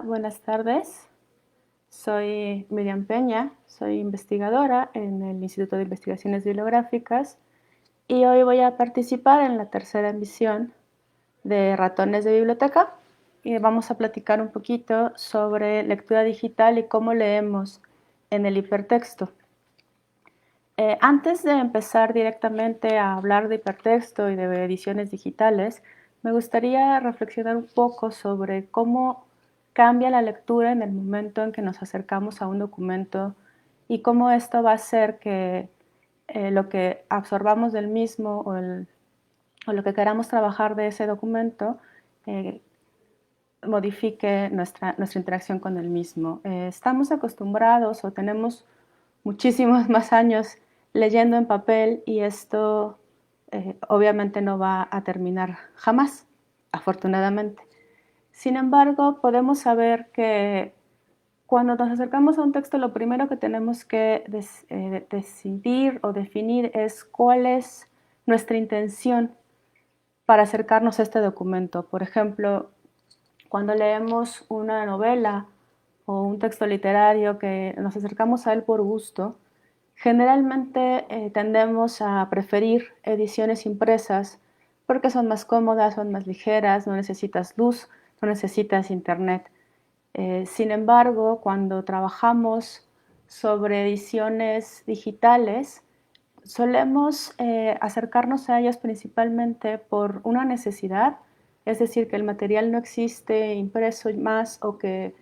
buenas tardes. Soy Miriam Peña, soy investigadora en el Instituto de Investigaciones Bibliográficas y hoy voy a participar en la tercera emisión de Ratones de Biblioteca y vamos a platicar un poquito sobre lectura digital y cómo leemos en el hipertexto. Antes de empezar directamente a hablar de hipertexto y de ediciones digitales, me gustaría reflexionar un poco sobre cómo cambia la lectura en el momento en que nos acercamos a un documento y cómo esto va a hacer que lo que absorbamos del mismo o lo que queramos trabajar de ese documento modifique nuestra interacción con el mismo. Estamos acostumbrados o tenemos muchísimos más años leyendo en papel y esto obviamente no va a terminar jamás, afortunadamente. Sin embargo, podemos saber que cuando nos acercamos a un texto, lo primero que tenemos que decidir o definir es cuál es nuestra intención para acercarnos a este documento. Por ejemplo, cuando leemos una novela o un texto literario que nos acercamos a él por gusto, generalmente tendemos a preferir ediciones impresas porque son más cómodas, son más ligeras, no necesitas luz, no necesitas internet. Sin embargo, cuando trabajamos sobre ediciones digitales, solemos acercarnos a ellas principalmente por una necesidad, es decir, que el material no existe impreso más o que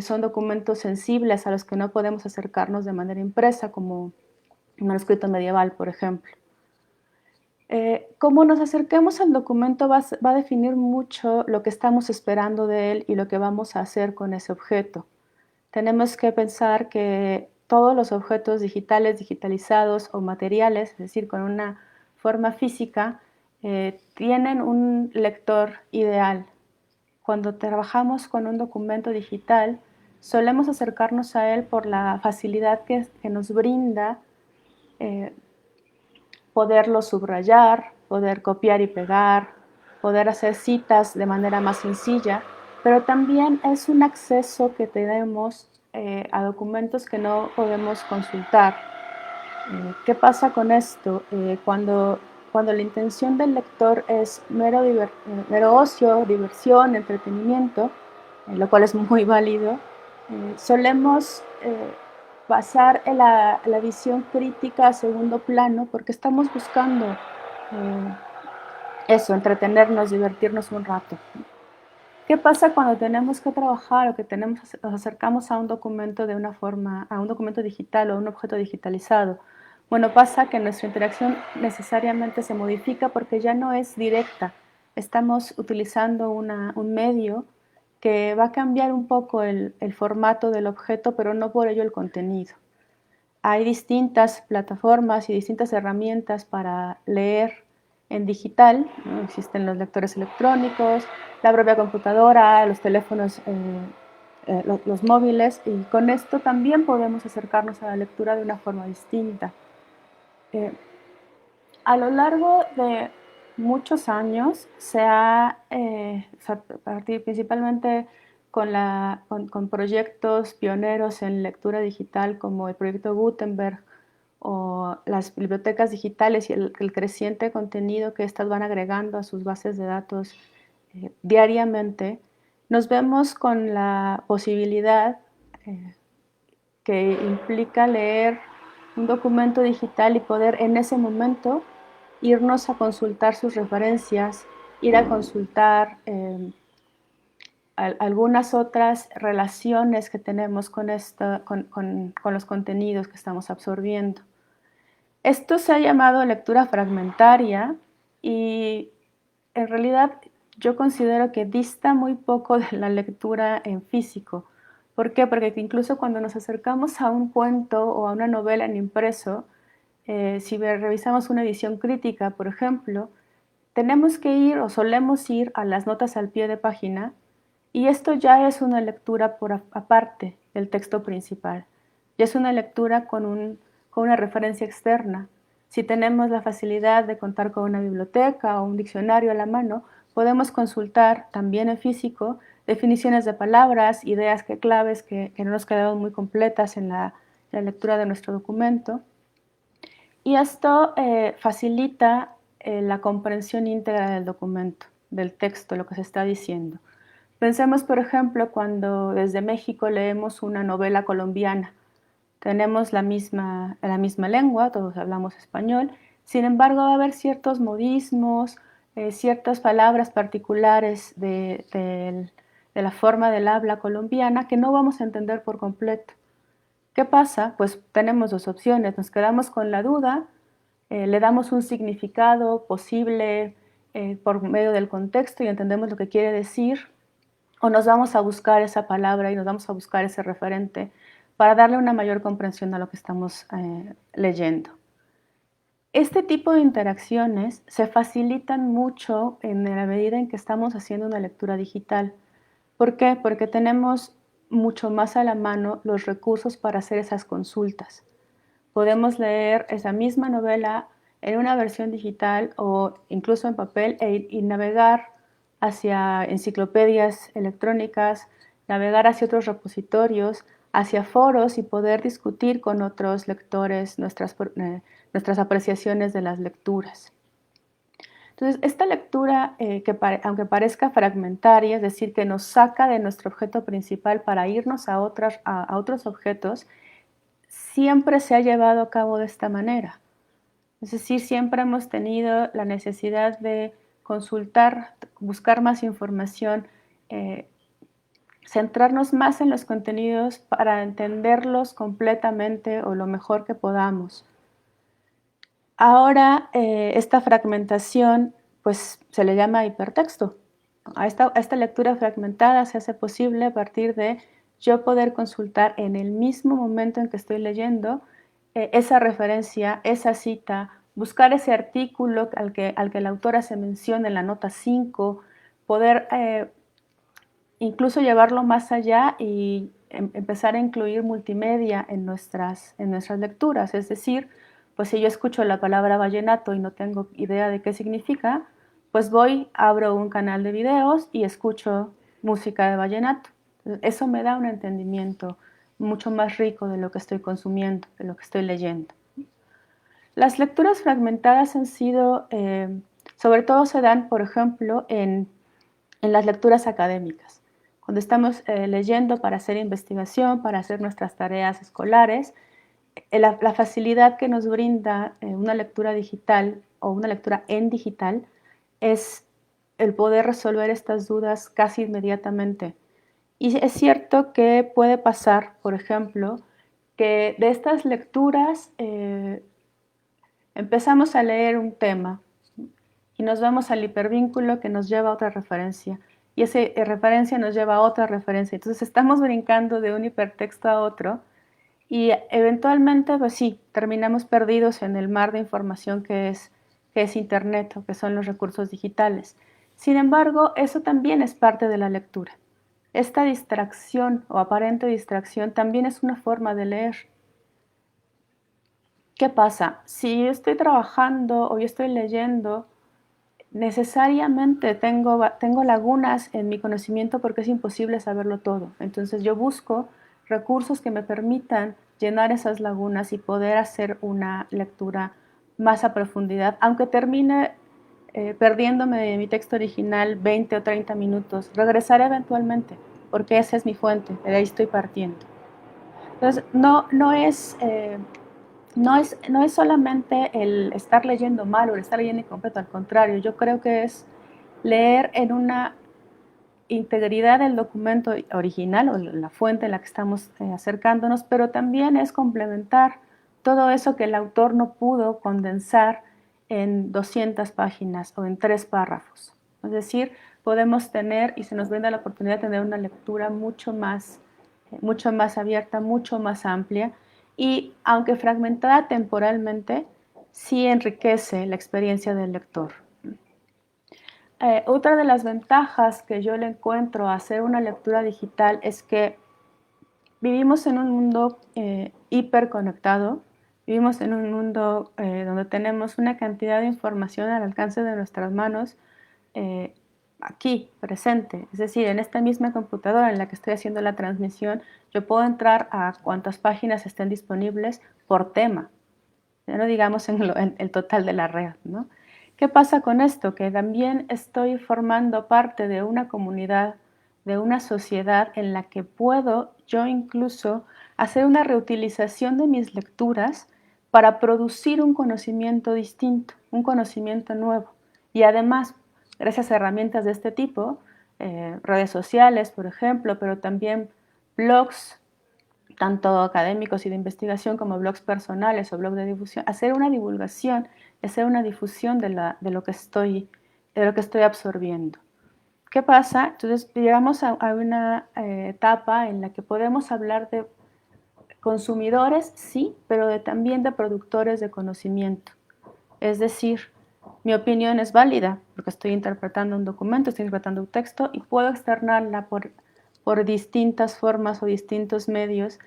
son documentos sensibles a los que no podemos acercarnos de manera impresa, como un manuscrito medieval, por ejemplo. Cómo nos acerquemos al documento va a definir mucho lo que estamos esperando de él y lo que vamos a hacer con ese objeto. Tenemos que pensar que todos los objetos digitales, digitalizados o materiales, es decir, con una forma física, tienen un lector ideal. Cuando trabajamos con un documento digital, solemos acercarnos a él por la facilidad que nos brinda poderlo subrayar, poder copiar y pegar, poder hacer citas de manera más sencilla, pero también es un acceso que tenemos a documentos que no podemos consultar. ¿Qué pasa con esto? Cuando la intención del lector es mero ocio, diversión, entretenimiento, lo cual es muy válido, solemos pasar la visión crítica a segundo plano porque estamos buscando eso, entretenernos, divertirnos un rato. ¿Qué pasa cuando tenemos que trabajar o que nos acercamos a un documento de una forma, a un documento digital o a un objeto digitalizado? Bueno, pasa que nuestra interacción necesariamente se modifica porque ya no es directa. Estamos utilizando un medio que va a cambiar un poco el formato del objeto, pero no por ello el contenido. Hay distintas plataformas y distintas herramientas para leer en digital, ¿no? Existen los lectores electrónicos, la propia computadora, los teléfonos, los móviles, y con esto también podemos acercarnos a la lectura de una forma distinta. A lo largo de muchos años se ha, principalmente con proyectos pioneros en lectura digital como el proyecto Gutenberg o las bibliotecas digitales y el creciente contenido que estas van agregando a sus bases de datos diariamente, nos vemos con la posibilidad que implica leer un documento digital y poder en ese momento irnos a consultar sus referencias, ir a consultar algunas otras relaciones que tenemos con los contenidos que estamos absorbiendo. Esto se ha llamado lectura fragmentaria y en realidad yo considero que dista muy poco de la lectura en físico. ¿Por qué? Porque incluso cuando nos acercamos a un cuento o a una novela en impreso, si revisamos una edición crítica, por ejemplo, tenemos que ir o solemos ir a las notas al pie de página y esto ya es una lectura por aparte del texto principal. Ya es una lectura con una referencia externa. Si tenemos la facilidad de contar con una biblioteca o un diccionario a la mano, podemos consultar también en físico definiciones de palabras, ideas claves que no nos quedaron muy completas en la lectura de nuestro documento. Y esto facilita la comprensión íntegra del documento, del texto, lo que se está diciendo. Pensemos, por ejemplo, cuando desde México leemos una novela colombiana. Tenemos la misma lengua, todos hablamos español, sin embargo va a haber ciertos modismos, ciertas palabras particulares de la forma del habla colombiana que no vamos a entender por completo. ¿Qué pasa? Pues tenemos dos opciones, nos quedamos con la duda, le damos un significado posible por medio del contexto y entendemos lo que quiere decir, o nos vamos a buscar esa palabra y nos vamos a buscar ese referente para darle una mayor comprensión a lo que estamos leyendo. Este tipo de interacciones se facilitan mucho en la medida en que estamos haciendo una lectura digital. ¿Por qué? Porque tenemos mucho más a la mano los recursos para hacer esas consultas. Podemos leer esa misma novela en una versión digital o incluso en papel y navegar hacia enciclopedias electrónicas, navegar hacia otros repositorios, hacia foros y poder discutir con otros lectores nuestras apreciaciones de las lecturas. Entonces, esta lectura, aunque parezca fragmentaria, es decir, que nos saca de nuestro objeto principal para irnos a otros objetos, siempre se ha llevado a cabo de esta manera. Es decir, siempre hemos tenido la necesidad de consultar, buscar más información, centrarnos más en los contenidos para entenderlos completamente o lo mejor que podamos. Ahora, esta fragmentación, pues se le llama hipertexto. A esta lectura fragmentada se hace posible a partir de yo poder consultar en el mismo momento en que estoy leyendo esa referencia, esa cita, buscar ese artículo al que la autora se menciona en la nota 5, poder incluso llevarlo más allá y empezar a incluir multimedia en nuestras lecturas. Es decir, pues si yo escucho la palabra vallenato y no tengo idea de qué significa, pues abro un canal de videos y escucho música de vallenato. Eso me da un entendimiento mucho más rico de lo que estoy consumiendo, de lo que estoy leyendo. Las lecturas fragmentadas han sido, sobre todo se dan, por ejemplo, en las lecturas académicas. Cuando estamos leyendo para hacer investigación, para hacer nuestras tareas escolares, la facilidad que nos brinda una lectura digital o una lectura en digital es el poder resolver estas dudas casi inmediatamente. Y es cierto que puede pasar, por ejemplo, que de estas lecturas empezamos a leer un tema y nos vamos al hipervínculo que nos lleva a otra referencia y esa referencia nos lleva a otra referencia. Entonces estamos brincando de un hipertexto a otro y eventualmente, pues sí, terminamos perdidos en el mar de información que es Internet o que son los recursos digitales. Sin embargo, eso también es parte de la lectura. Esta distracción o aparente distracción también es una forma de leer. ¿Qué pasa? Si yo estoy trabajando o yo estoy leyendo, necesariamente tengo lagunas en mi conocimiento porque es imposible saberlo todo. Entonces yo busco recursos que me permitan llenar esas lagunas y poder hacer una lectura más a profundidad, aunque termine perdiéndome de mi texto original 20 o 30 minutos, regresaré eventualmente, porque esa es mi fuente, de ahí estoy partiendo. Entonces, no es solamente el estar leyendo mal o el estar leyendo incompleto, al contrario, yo creo que es leer en una integridad del documento original o la fuente en la que estamos acercándonos, pero también es complementar todo eso que el autor no pudo condensar en 200 páginas o en 3 párrafos. Es decir, podemos tener y se nos brinda la oportunidad de tener una lectura mucho más abierta, mucho más amplia y, aunque fragmentada temporalmente, sí enriquece la experiencia del lector. Otra de las ventajas que yo le encuentro a hacer una lectura digital es que vivimos en un mundo hiperconectado, vivimos en un mundo donde tenemos una cantidad de información al alcance de nuestras manos aquí, presente. Es decir, en esta misma computadora en la que estoy haciendo la transmisión, yo puedo entrar a cuantas páginas estén disponibles por tema, ya no digamos en el total de la red, ¿no? ¿Qué pasa con esto? Que también estoy formando parte de una comunidad, de una sociedad en la que puedo yo incluso hacer una reutilización de mis lecturas para producir un conocimiento distinto, un conocimiento nuevo. Y además, gracias a herramientas de este tipo, redes sociales, por ejemplo, pero también blogs, tanto académicos y de investigación como blogs personales o blogs de difusión, hacer una divulgación, hacer una difusión de lo que estoy absorbiendo. ¿Qué pasa? Entonces llegamos a una etapa en la que podemos hablar de consumidores, sí, pero también de productores de conocimiento. Es decir, mi opinión es válida porque estoy interpretando un documento, estoy interpretando un texto y puedo externarla por distintas formas o distintos medios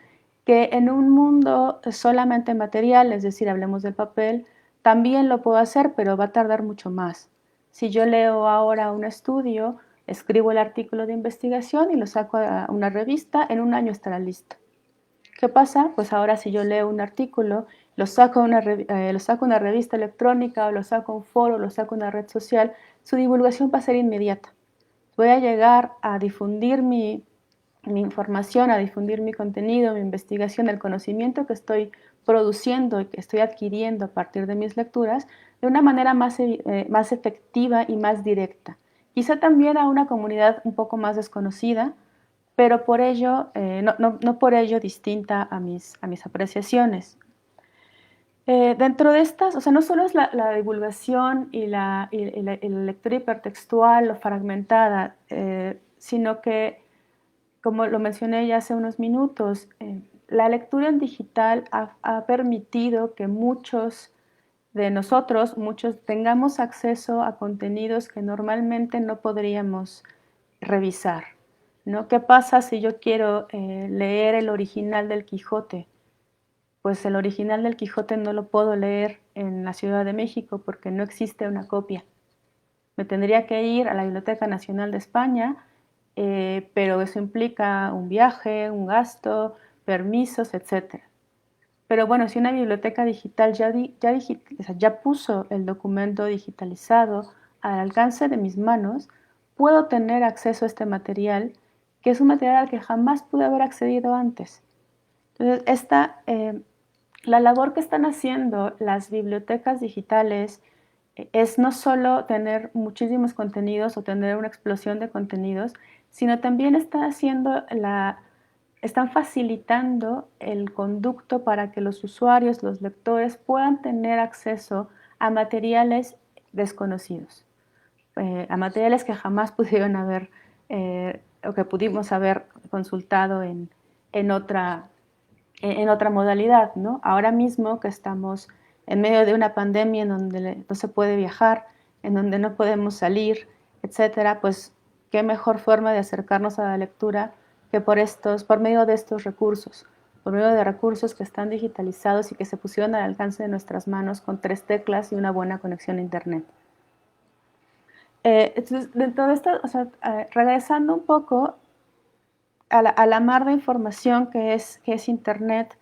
que en un mundo solamente material, es decir, hablemos del papel, también lo puedo hacer, pero va a tardar mucho más. Si yo leo ahora un estudio, escribo el artículo de investigación y lo saco a una revista, en un año estará listo. ¿Qué pasa? Pues ahora si yo leo un artículo, lo saco a una revista electrónica, o lo saco a un foro, lo saco a una red social, su divulgación va a ser inmediata. Voy a llegar a difundir mi información, a difundir mi contenido, mi investigación, el conocimiento que estoy produciendo y que estoy adquiriendo a partir de mis lecturas de una manera más efectiva y más directa. Quizá también a una comunidad un poco más desconocida, pero por ello, no por ello distinta a mis apreciaciones. Dentro de estas, o sea, no solo es la divulgación y la lectura hipertextual o fragmentada, sino que, como lo mencioné ya hace unos minutos, la lectura en digital ha permitido que muchos de nosotros, muchos tengamos acceso a contenidos que normalmente no podríamos revisar, ¿no? ¿Qué pasa si yo quiero leer el original del Quijote? Pues el original del Quijote no lo puedo leer en la Ciudad de México porque no existe una copia. Me tendría que ir a la Biblioteca Nacional de España, pero eso implica un viaje, un gasto, permisos, etc. Pero bueno, si una biblioteca digital ya puso el documento digitalizado al alcance de mis manos, puedo tener acceso a este material, que es un material al que jamás pude haber accedido antes. Entonces, la labor que están haciendo las bibliotecas digitales es no solo tener muchísimos contenidos o tener una explosión de contenidos, sino también están facilitando el conducto para que los usuarios, los lectores, puedan tener acceso a materiales desconocidos, a materiales que jamás pudieron haber o que pudimos haber consultado en otra, en otra modalidad, ¿no? Ahora mismo que estamos en medio de una pandemia en donde no se puede viajar, en donde no podemos salir, etcétera, pues qué mejor forma de acercarnos a la lectura que por medio de estos recursos, por medio de recursos que están digitalizados y que se pusieron al alcance de nuestras manos con 3 teclas y una buena conexión a internet. Entonces, dentro de esto, o sea, regresando un poco a la mar de información que es internet,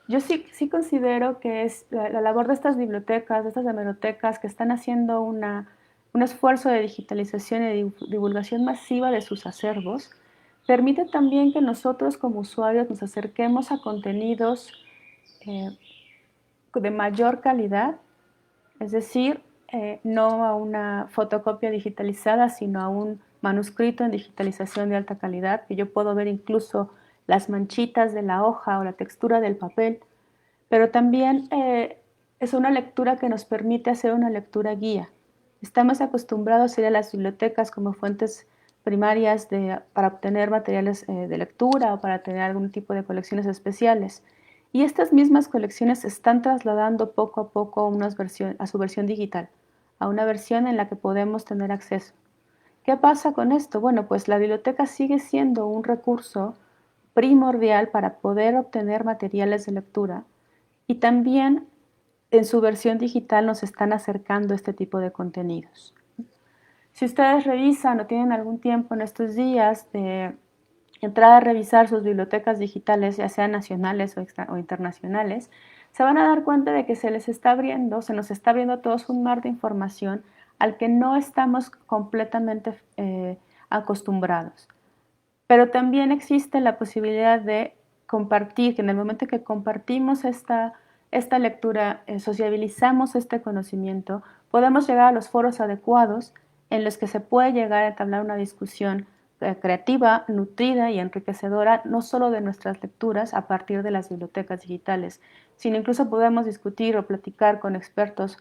yo sí considero que es la labor de estas bibliotecas, de estas hemerotecas que están haciendo un esfuerzo de digitalización y divulgación masiva de sus acervos, permite también que nosotros como usuarios nos acerquemos a contenidos de mayor calidad, es decir, no a una fotocopia digitalizada, sino a un manuscrito en digitalización de alta calidad, que yo puedo ver incluso las manchitas de la hoja o la textura del papel, pero también es una lectura que nos permite hacer una lectura guía. Estamos acostumbrados a ir a las bibliotecas como fuentes primarias para obtener materiales de lectura o para tener algún tipo de colecciones especiales. Y estas mismas colecciones se están trasladando poco a poco a su versión digital, a una versión en la que podemos tener acceso. ¿Qué pasa con esto? Bueno, pues la biblioteca sigue siendo un recurso primordial para poder obtener materiales de lectura y también en su versión digital nos están acercando este tipo de contenidos. Si ustedes revisan o tienen algún tiempo en estos días de entrar a revisar sus bibliotecas digitales, ya sean nacionales o internacionales, se van a dar cuenta de que se les está abriendo, se nos está abriendo a todos un mar de información al que no estamos completamente acostumbrados. Pero también existe la posibilidad de compartir, que en el momento que compartimos esta lectura, sociabilizamos este conocimiento, podemos llegar a los foros adecuados en los que se puede llegar a entablar una discusión creativa, nutrida y enriquecedora, no solo de nuestras lecturas a partir de las bibliotecas digitales, sino incluso podemos discutir o platicar con expertos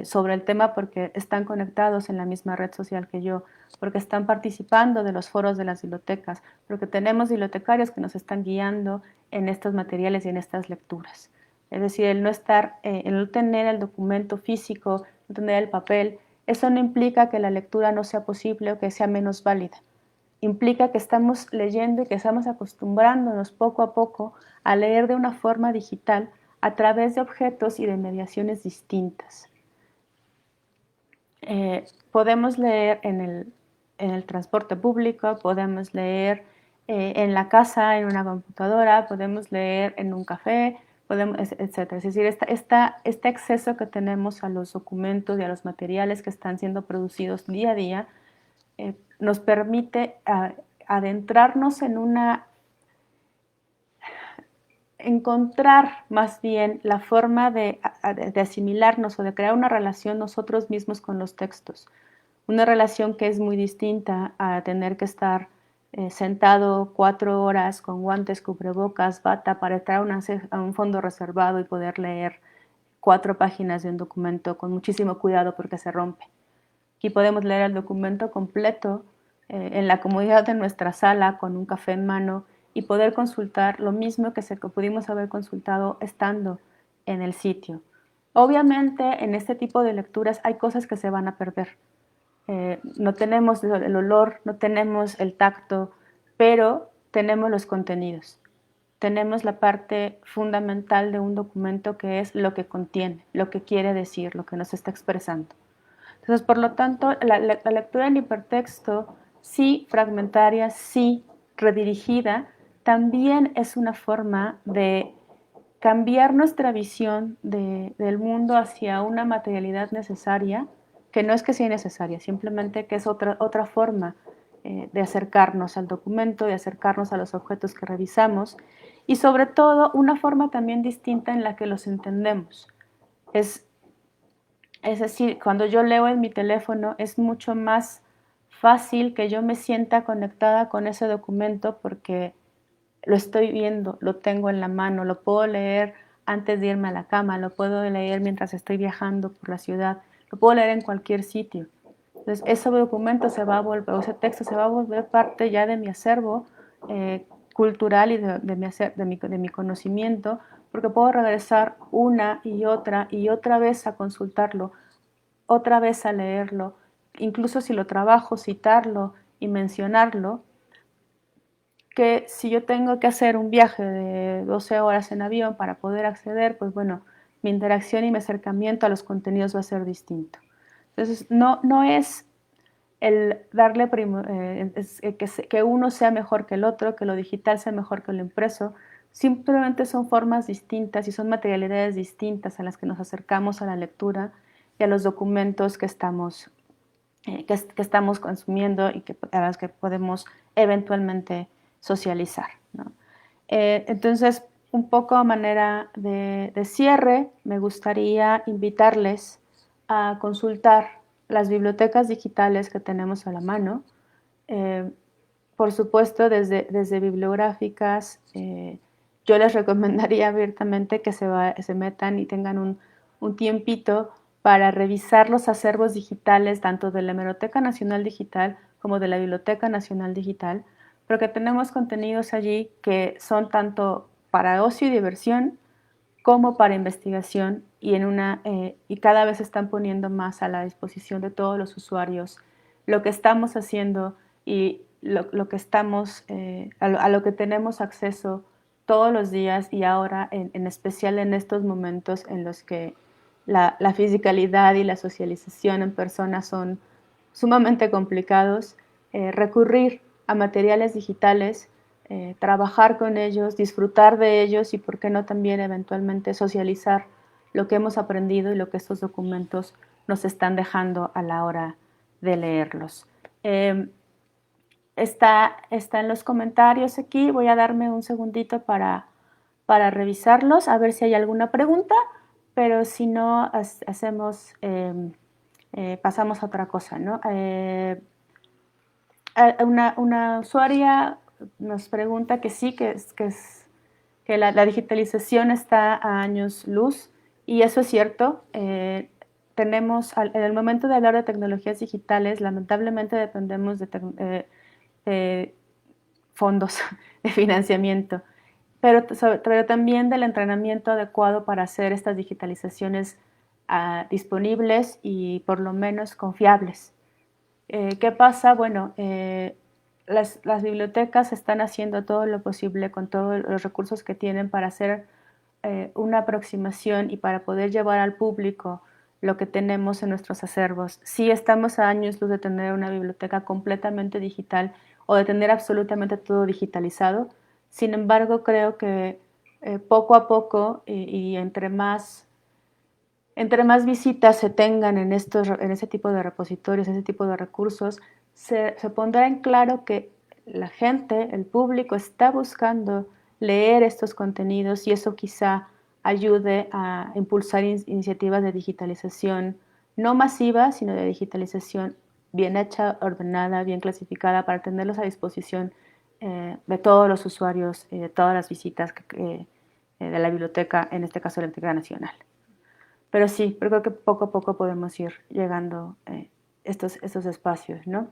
sobre el tema porque están conectados en la misma red social que yo, porque están participando de los foros de las bibliotecas, porque tenemos bibliotecarios que nos están guiando en estos materiales y en estas lecturas. Es decir, el no estar, el no tener el documento físico, no tener el papel, eso no implica que la lectura no sea posible o que sea menos válida. Implica que estamos leyendo y que estamos acostumbrándonos poco a poco a leer de una forma digital a través de objetos y de mediaciones distintas. Podemos leer en el transporte público, podemos leer en la casa, en una computadora, podemos leer en un café, podemos, etc. Es decir, este acceso que tenemos a los documentos y a los materiales que están siendo producidos día a día nos permite adentrarnos en encontrar más bien la forma de asimilarnos o de crear una relación nosotros mismos con los textos. Una relación que es muy distinta a tener que estar sentado 4 horas con guantes, cubrebocas, bata para entrar a un fondo reservado y poder leer 4 páginas de un documento con muchísimo cuidado porque se rompe. Aquí podemos leer el documento completo en la comodidad de nuestra sala con un café en mano y poder consultar lo mismo que pudimos haber consultado estando en el sitio. Obviamente en este tipo de lecturas hay cosas que se van a perder. No tenemos el olor, no tenemos el tacto, pero tenemos los contenidos. Tenemos la parte fundamental de un documento que es lo que contiene, lo que quiere decir, lo que nos está expresando. Entonces, por lo tanto, la lectura en hipertexto, sí fragmentaria, sí redirigida, también es una forma de cambiar nuestra visión del mundo hacia una materialidad necesaria, que no es que sea necesaria, simplemente que es otra forma de acercarnos al documento, de acercarnos a los objetos que revisamos y sobre todo una forma también distinta en la que los entendemos. Es decir, cuando yo leo en mi teléfono es mucho más fácil que yo me sienta conectada con ese documento porque lo estoy viendo, lo tengo en la mano, lo puedo leer antes de irme a la cama, lo puedo leer mientras estoy viajando por la ciudad, lo puedo leer en cualquier sitio. Entonces, ese documento se va a volver, o ese texto se va a volver parte ya de mi acervo cultural y de mi conocimiento, porque puedo regresar una y otra vez a consultarlo, otra vez a leerlo, incluso si lo trabajo, citarlo y mencionarlo, que si yo tengo que hacer un viaje de 12 horas en avión para poder acceder, pues bueno, mi interacción y mi acercamiento a los contenidos va a ser distinto. Entonces, no es el darle que uno sea mejor que el otro, que lo digital sea mejor que lo impreso, simplemente son formas distintas y son materialidades distintas a las que nos acercamos a la lectura y a los documentos que estamos consumiendo y a las que podemos eventualmente socializar, ¿no? Entonces, un poco a manera de cierre, me gustaría invitarles a consultar las bibliotecas digitales que tenemos a la mano. Eh, por supuesto, desde bibliográficas, yo les recomendaría abiertamente que se metan y tengan un tiempito para revisar los acervos digitales, tanto de la Hemeroteca Nacional Digital como de la Biblioteca Nacional Digital, porque tenemos contenidos allí que son tanto para ocio y diversión como para investigación y cada vez están poniendo más a la disposición de todos los usuarios lo que estamos haciendo y lo que estamos, a lo que tenemos acceso todos los días y ahora en especial en estos momentos en los que la fisicalidad y la socialización en persona son sumamente complicados, recurrir a materiales digitales, trabajar con ellos, disfrutar de ellos y, por qué no, también eventualmente socializar lo que hemos aprendido y lo que estos documentos nos están dejando a la hora de leerlos. Está en los comentarios aquí, voy a darme un segundito para revisarlos, a ver si hay alguna pregunta, pero si no, pasamos a otra cosa, ¿no? Una usuaria nos pregunta que sí, que la digitalización está a años luz, y eso es cierto. En el momento de hablar de tecnologías digitales, lamentablemente dependemos de fondos de financiamiento, pero también del entrenamiento adecuado para hacer estas digitalizaciones disponibles y por lo menos confiables. ¿Qué pasa? Bueno, las bibliotecas están haciendo todo lo posible con todos los recursos que tienen para hacer una aproximación y para poder llevar al público lo que tenemos en nuestros acervos. Sí, estamos a años luz de tener una biblioteca completamente digital o de tener absolutamente todo digitalizado. Sin embargo, creo que poco a poco y entre más visitas se tengan en ese tipo de repositorios, ese tipo de recursos, se pondrá en claro que la gente, el público, está buscando leer estos contenidos, y eso quizá ayude a impulsar iniciativas de digitalización no masiva, sino de digitalización bien hecha, ordenada, bien clasificada, para tenerlos a disposición de todos los usuarios y de todas las visitas de la biblioteca, en este caso la Biblioteca Nacional. Pero sí, pero creo que poco a poco podemos ir llegando a estos espacios, ¿no?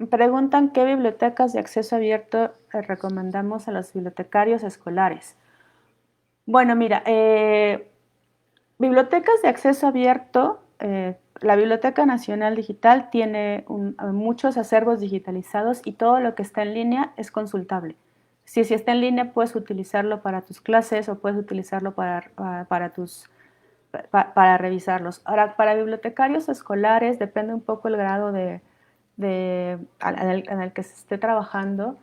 Preguntan qué bibliotecas de acceso abierto recomendamos a los bibliotecarios escolares. Bueno, mira, bibliotecas de acceso abierto, la Biblioteca Nacional Digital tiene muchos acervos digitalizados, y todo lo que está en línea es consultable. Si está en línea, puedes utilizarlo para tus clases o puedes utilizarlo para revisarlos. Ahora, para bibliotecarios escolares depende un poco el grado en el que se esté trabajando.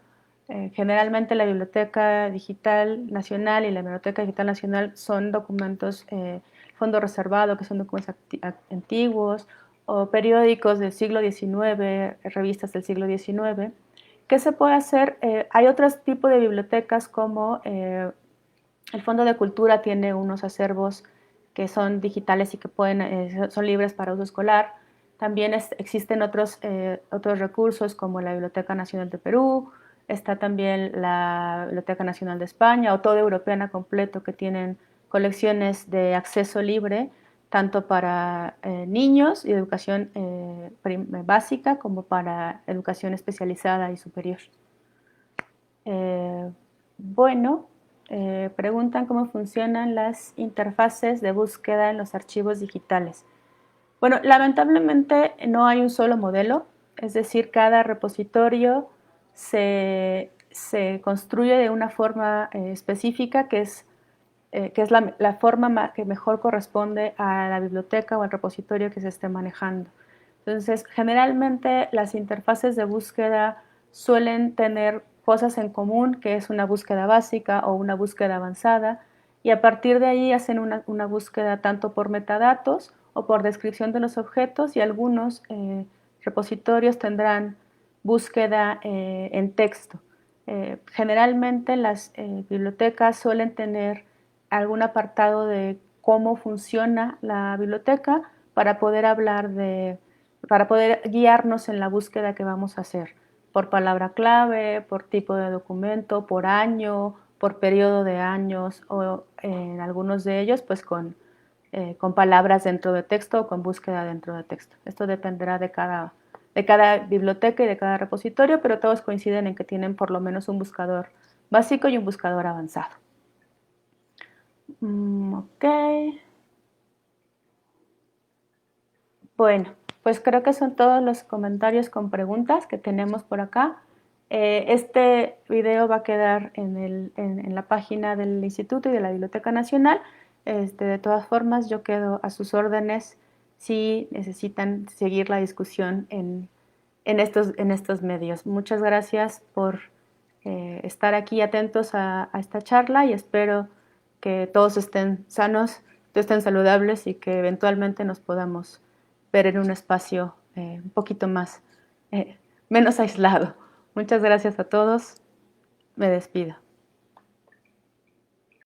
Generalmente la Biblioteca Digital Nacional y la Biblioteca Digital Nacional son documentos, fondo reservado, que son documentos antiguos, o periódicos del siglo XIX, revistas del siglo XIX. ¿Qué se puede hacer? Hay otros tipos de bibliotecas, como el Fondo de Cultura tiene unos acervos que son digitales y que son libres para uso escolar. También existen otros recursos, como la Biblioteca Nacional de Perú, está también la Biblioteca Nacional de España o toda Europeana completo, que tienen colecciones de acceso libre, tanto para niños y educación básica, como para educación especializada y superior. Bueno, preguntan cómo funcionan las interfaces de búsqueda en los archivos digitales. Bueno, lamentablemente no hay un solo modelo, es decir, cada repositorio se construye de una forma específica, que es la forma que mejor corresponde a la biblioteca o al repositorio que se esté manejando. Entonces, generalmente las interfaces de búsqueda suelen tener cosas en común, que es una búsqueda básica o una búsqueda avanzada, y a partir de ahí hacen una búsqueda tanto por metadatos o por descripción de los objetos, y algunos repositorios tendrán búsqueda en texto. Generalmente las bibliotecas suelen tener algún apartado de cómo funciona la biblioteca para poder para poder guiarnos en la búsqueda que vamos a hacer, por palabra clave, por tipo de documento, por año, por periodo de años, o en algunos de ellos pues con palabras dentro de texto o con búsqueda dentro de texto. Esto dependerá de cada biblioteca y de cada repositorio, pero todos coinciden en que tienen por lo menos un buscador básico y un buscador avanzado. Ok. Bueno, pues creo que son todos los comentarios con preguntas que tenemos por acá. Este video va a quedar en la página del Instituto y de la Biblioteca Nacional. De todas formas, yo quedo a sus órdenes si necesitan seguir la discusión en estos medios. Muchas gracias por estar aquí atentos a esta charla y espero que todos estén sanos, estén saludables y que eventualmente nos podamos ver en un espacio un poquito más, menos aislado. Muchas gracias a todos. Me despido.